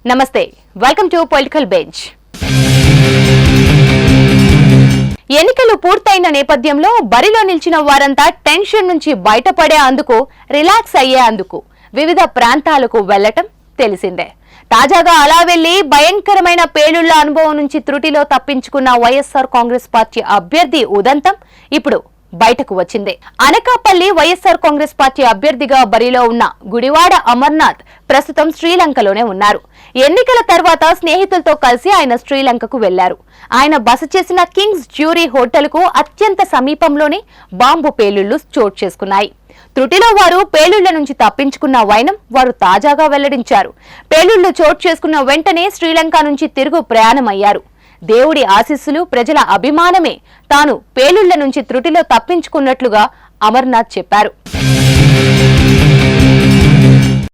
నమస్తే, welcome to political bench. ఎన్నికలు పూర్తయిన నేపథ్యంలో బరిలో నిలిచిన వారంతా టెన్షన్ నుంచి బయటపడే అందుకు, రిలాక్స్ అయ్యే అందుకు వివిధ ప్రాంతాలకు వెళ్లటం తెలిసిందే. తాజాగా అలా వెళ్లి భయంకరమైన పేలుళ్ల అనుభవం నుంచి త్రుటిలో తప్పించుకున్న వైఎస్ఆర్ కాంగ్రెస్ పార్టీ అభ్యర్థి ఉదంతం ఇప్పుడు బయటకు వచ్చింది. అనకాపల్లి వైఎస్ఆర్ కాంగ్రెస్ పార్టీ అభ్యర్థిగా బరిలో ఉన్న గుడివాడ అమర్నాథ్ ప్రస్తుతం శ్రీలంకలోనే ఉన్నారు. ఎన్నికల తర్వాత స్నేహితులతో కలిసి ఆయన శ్రీలంకకు వెళ్లారు. ఆయన బస చేసిన కింగ్స్ జ్యూరీ హోటల్ కు అత్యంత సమీపంలోనే బాంబు పేలుళ్లు చోటు చేసుకున్నాయి. త్రుటిలో వారు పేలుళ్ల నుంచి తప్పించుకున్న వైనం వారు తాజాగా వెల్లడించారు. పేలుళ్లు చోటు చేసుకున్న వెంటనే శ్రీలంక నుంచి తిరుగు ప్రయాణమయ్యారు. దేవుడి ఆశీస్సులు, ప్రజల అభిమానమే తాను పేలుళ్ల నుంచి త్రుటిలో తప్పించుకున్నట్లుగా అమర్నాథ్ చెప్పారు.